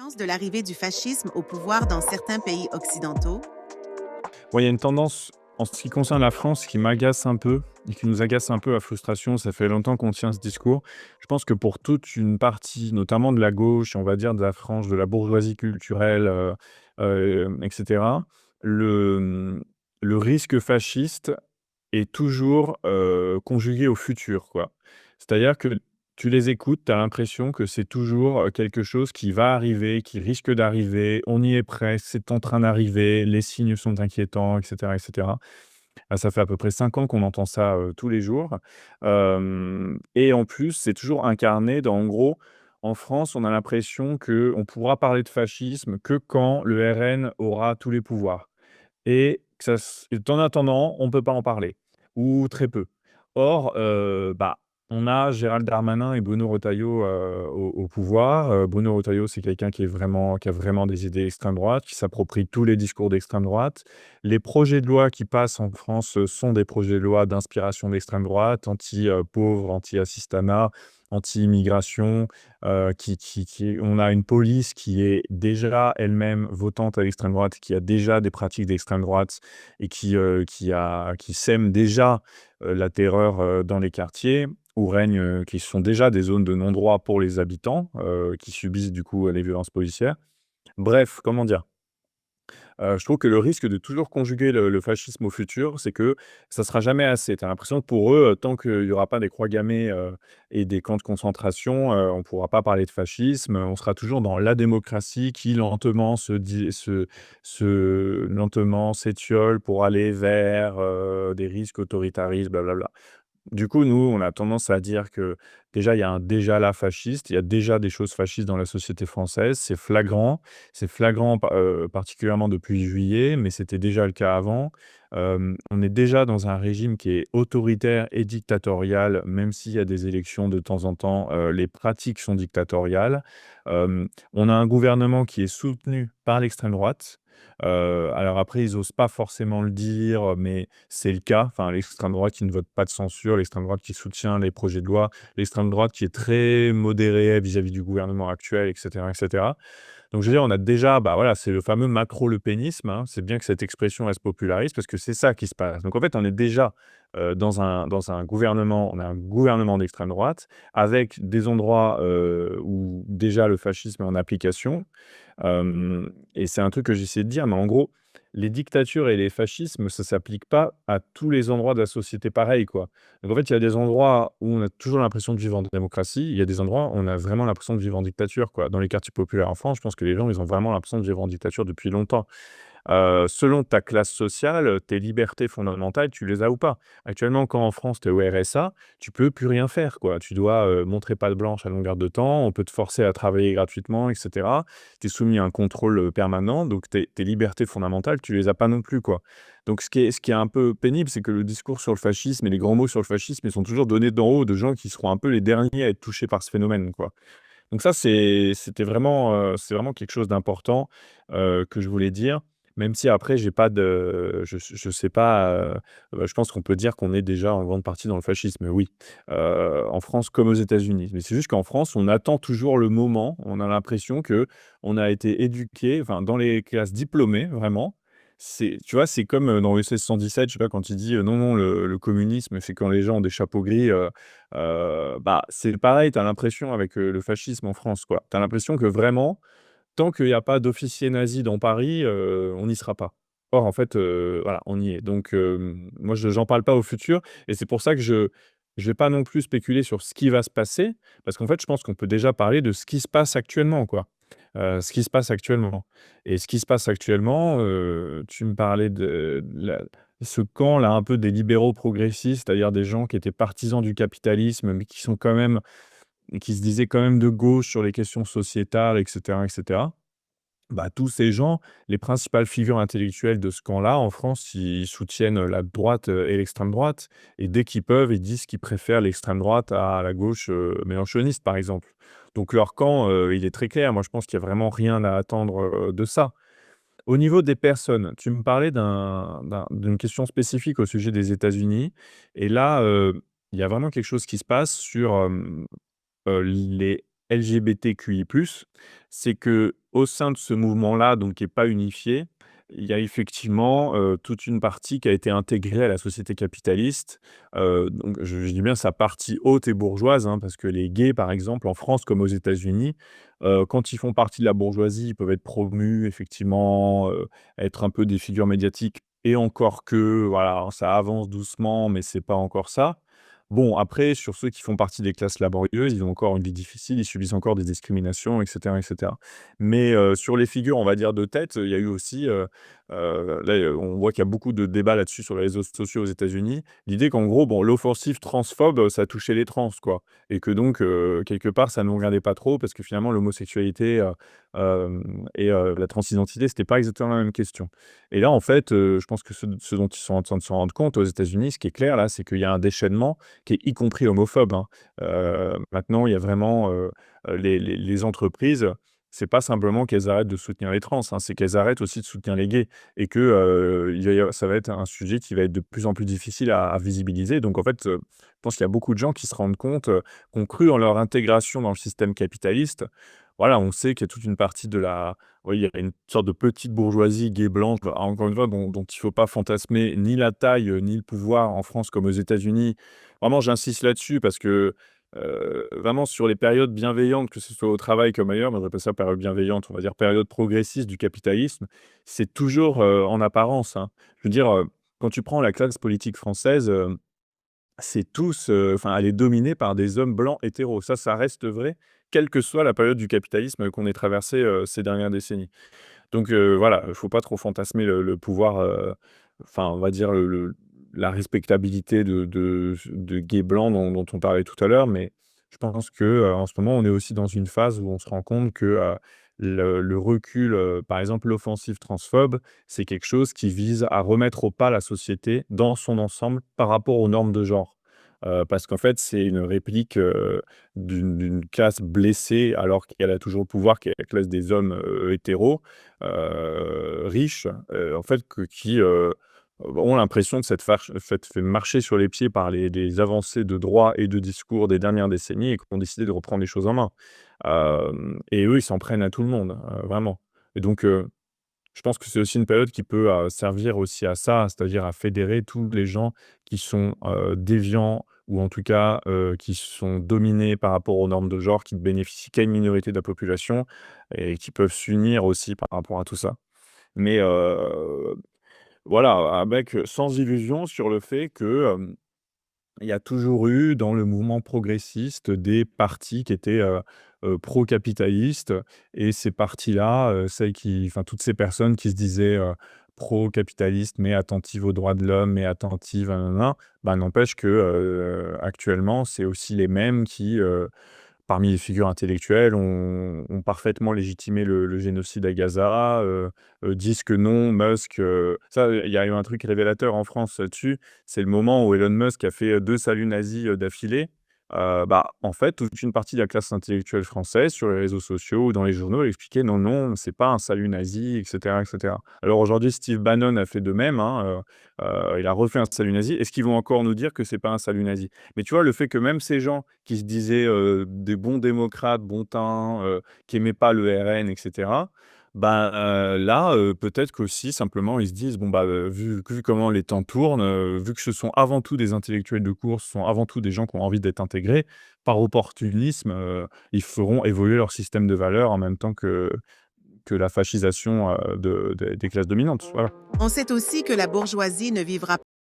Conscience de l'arrivée du fascisme au pouvoir dans certains pays occidentaux. Bon, il y a une tendance en ce qui concerne la France qui m'agace un peu et qui nous agace un peu à frustration. Ça fait longtemps qu'on tient ce discours. Je pense que pour toute une partie, notamment de la gauche, on va dire de la frange de la bourgeoisie culturelle, et cetera, le, le risque fasciste est toujours, conjugué au futur, quoi. C'est-à-dire que tu les écoutes, tu as l'impression que c'est toujours, quelque chose qui va arriver, qui risque d'arriver, on y est presque, c'est en train d'arriver, les signes sont inquiétants et cetera et cetera. Ah, ça fait à peu près 5 ans qu'on entend ça, tous les jours. Hem Et en plus, c'est toujours incarné dans en gros, en France, on a l'impression qu'on pourra parler de fascisme que quand le RN aura tous les pouvoirs. Et que ça s en attendant, on ne peut pas en parler ou très peu. Or, on a Gérald Darmanin et Bruno Retailleau, au pouvoir. Bruno Retailleau, c'est quelqu'un qui a vraiment des idées d'extrême droite, qui s'approprie tous les discours d'extrême droite. Les projets de loi qui passent en France, sont des projets de loi d'inspiration d'extrême droite, anti, pauvres, anti-assistanat, anti-immigration, qui on a une police qui est déjà elle-même votante à l'extrême droite, qui a déjà des pratiques d'extrême droite et qui sème déjà, la terreur, dans les quartiers où règnent, qui sont déjà des zones de non-droit pour les habitants, qui subissent du coup, les violences policières. Bref, comment dire? Je trouve que le risque de toujours conjuguer le fascisme au futur, c'est que ça sera jamais assez. Tu as l'impression que pour eux, tant qu'il y aura pas des croix gammées, et des camps de concentration, on pourra pas parler de fascisme. On sera toujours dans la démocratie qui lentement lentement s'étiole pour aller vers, des risques autoritaristes, blablabla. Du coup, nous, on a tendance à dire que déjà, il y a un déjà là fasciste, il y a déjà des choses fascistes dans la société française. C'est flagrant particulièrement depuis juillet, mais c'était déjà le cas avant. On est déjà dans un régime qui est autoritaire et dictatorial, même s'il y a des élections de temps en temps, les pratiques sont dictatoriales. On a un gouvernement qui est soutenu par l'extrême droite. Alors après, ils osent pas forcément le dire, mais c'est le cas. Enfin, l'extrême droite qui ne vote pas de censure, l'extrême droite qui soutient les projets de loi, l'extrême droite qui est très modérée vis-à-vis du gouvernement actuel, et cetera, et cetera. Donc je veux dire, on a déjà, voilà, c'est le fameux macro-lepénisme, hein. C'est bien que cette expression, elle se popularise parce que c'est ça qui se passe. Donc en fait, on est déjà, dans un gouvernement on a un gouvernement d'extrême droite avec des endroits, où déjà le fascisme est en application. Et c'est un truc que j'essaie de dire, mais en gros, les dictatures et les fascismes, ça s'applique pas à tous les endroits de la société pareil, quoi. Donc en fait, il y a des endroits où on a toujours l'impression de vivre en démocratie, il y a des endroits où on a vraiment l'impression de vivre en dictature, quoi. Dans les quartiers populaires en France, je pense que les gens, ils ont vraiment l'impression de vivre en dictature depuis longtemps. Selon ta classe sociale, tes libertés fondamentales, tu les as ou pas. Actuellement, quand en France, tu es au RSA, tu peux plus rien faire, quoi. Tu dois, montrer patte blanche à longueur de temps, on peut te forcer à travailler gratuitement et cetera. Tu es soumis à un contrôle, permanent, donc tes libertés fondamentales, tu les as pas non plus, quoi. Donc ce qui est un peu pénible, c'est que le discours sur le fascisme et les grands mots sur le fascisme, ils sont toujours donnés d'en haut, de gens qui seront un peu les derniers à être touchés par ce phénomène, quoi. Donc ça, c'est vraiment quelque chose d'important, que je voulais dire, même si après j'ai pas de je sais pas, je pense qu'on peut dire qu'on est déjà en grande partie dans le fascisme, oui, en France comme aux États-Unis. Mais c'est juste qu'en France, on attend toujours le moment, on a l'impression que on a été éduqués, enfin dans les classes diplômées vraiment, tu vois, c'est comme, dans OSS 117, je sais pas, quand il dit: «Non, non, le communisme, c'est quand les gens ont des chapeaux gris», c'est pareil, tu as l'impression avec, le fascisme en France, quoi. Tu as l'impression que vraiment, tant qu'il y a pas d'officiers nazis dans Paris, on n'y sera pas. Or en fait, voilà, on y est. Donc moi j'en parle pas au futur et c'est pour ça que je vais pas non plus spéculer sur ce qui va se passer, parce qu'en fait, je pense qu'on peut déjà parler de ce qui se passe actuellement, quoi. Ce qui se passe actuellement et ce qui se passe actuellement, tu me parlais de ce camp-là, un peu des libéraux progressistes, c'est-à-dire des gens qui étaient partisans du capitalisme, mais qui sont quand même qui se disaient quand même de gauche sur les questions sociétales et cetera et cetera. Tous ces gens, les principales figures intellectuelles de ce camp-là, en France, ils soutiennent la droite, et l'extrême droite et dès qu'ils peuvent, ils disent qu'ils préfèrent l'extrême droite à la gauche, mélenchoniste, par exemple. Donc leur camp, il est très clair. Moi, je pense qu'il y a vraiment rien à attendre, de ça. Au niveau des personnes, tu me parlais d'une question spécifique au sujet des États-Unis et là, il y a vraiment quelque chose qui se passe sur, les LGBTQI+, c'est que au sein de ce mouvement-là, donc qui est pas unifié, il y a effectivement, toute une partie qui a été intégrée à la société capitaliste. Donc je dis bien sa partie haute et bourgeoise, hein, parce que les gays, par exemple, en France comme aux États-Unis, quand ils font partie de la bourgeoisie, ils peuvent être promus effectivement, être un peu des figures médiatiques et encore que, voilà, ça avance doucement, mais c'est pas encore ça. Bon, après, sur ceux qui font partie des classes laborieuses, ils ont encore une vie difficile, ils subissent encore des discriminations, et cetera, et cetera. Mais, sur les figures, on va dire, de tête, il y a eu aussi, là, on voit qu'il y a beaucoup de débats là-dessus sur les réseaux sociaux aux États-Unis. L'idée qu'en gros, bon, l'offensive transphobe, ça touchait les trans, quoi, et que donc, quelque part, ça ne nous regardait pas trop parce que finalement l'homosexualité, et la transidentité, c'était pas exactement la même question. Et là, en fait, je pense que ce dont ils sont en train de se rendre compte aux États-Unis, ce qui est clair là, c'est qu'il y a un déchaînement qui est y compris homophobe, hein. Maintenant, il y a vraiment, les entreprises, c'est pas simplement qu'elles arrêtent de soutenir les trans, hein, c'est qu'elles arrêtent aussi de soutenir les gays et que, il va y avoir ça va être un sujet qui va être de plus en plus difficile à visibiliser. Donc en fait, je pense qu'il y a beaucoup de gens qui se rendent compte, qui ont cru en leur intégration dans le système capitaliste. Voilà, on sait qu'il y a toute une partie de la oui, il y a une sorte de petite bourgeoisie gay blanche, bah, encore une fois, dont il ne faut pas fantasmer ni la taille, ni le pouvoir en France comme aux États-Unis. Vraiment, j'insiste là-dessus parce que, vraiment sur les périodes bienveillantes, que ce soit au travail comme ailleurs, moi j'appelle ça période bienveillante, on va dire période progressiste du capitalisme, c'est toujours, en apparence, hein. Je veux dire, quand tu prends la classe politique française, c'est tous, enfin, elle est dominée par des hommes blancs hétéros. Ça reste vrai, quelle que soit la période du capitalisme qu'on ait traversée, ces dernières décennies. Donc voilà, il faut pas trop fantasmer le pouvoir, enfin, on va dire la respectabilité de gays blancs dont on parlait tout à l'heure, mais je pense que, en ce moment, on est aussi dans une phase où on se rend compte que, le recul, par exemple, l'offensive transphobe, c'est quelque chose qui vise à remettre au pas la société dans son ensemble par rapport aux normes de genre. Parce qu'en fait, c'est une réplique, d'une classe blessée alors qu'elle a toujours le pouvoir, qui est la classe des hommes, hétéros, riches, en fait, qui, ont l'impression de s'être fait marcher sur les pieds par les avancées de droit et de discours des dernières décennies et qui ont décidé de reprendre les choses en main. Et eux, ils s'en prennent à tout le monde, vraiment. Et donc, je pense que c'est aussi une période qui peut, servir aussi à ça, c'est-à-dire à fédérer tous les gens qui sont, déviants ou en tout cas, qui sont dominés par rapport aux normes de genre, qui ne bénéficient qu'à une minorité de la population et qui peuvent s'unir aussi par rapport à tout ça. Mais, voilà, avec, sans illusion sur le fait que, il y a toujours eu dans le mouvement progressiste des partis qui étaient, pro-capitalistes et ces partis-là, celles qui enfin toutes ces personnes qui se disaient, pro-capitalistes, mais attentives aux droits de l'homme, mais attentives à nin bah, n'empêche que, actuellement, c'est aussi les mêmes qui, parmi les figures intellectuelles, ont parfaitement légitimé le génocide à Gaza, disent que non, Musk, ça, il y a eu un truc révélateur en France là-dessus, c'est le moment où Elon Musk a fait, 2 saluts nazis, d'affilée. Bah, en fait, toute une partie de la classe intellectuelle française, sur les réseaux sociaux ou dans les journaux, expliquait: «Non, non, c'est pas un salut nazi» et cetera, et cetera. Alors aujourd'hui, Steve Bannon a fait de même, hein, il a refait un salut nazi. Est-ce qu'ils vont encore nous dire que c'est pas un salut nazi? Mais tu vois, le fait que même ces gens qui se disaient, des bons démocrates, bon teint, qui aimaient pas le RN et cetera, bah, là, peut-être qu'aussi simplement ils se disent: «Bon, bah, vu comment les temps tournent, vu que ce sont avant tout des intellectuels de course, ce sont avant tout des gens qui ont envie d'être intégrés, par opportunisme, ils feront évoluer leur système de valeurs en même temps que la fascisation, des classes dominantes». Voilà. On sait aussi que la bourgeoisie ne vivra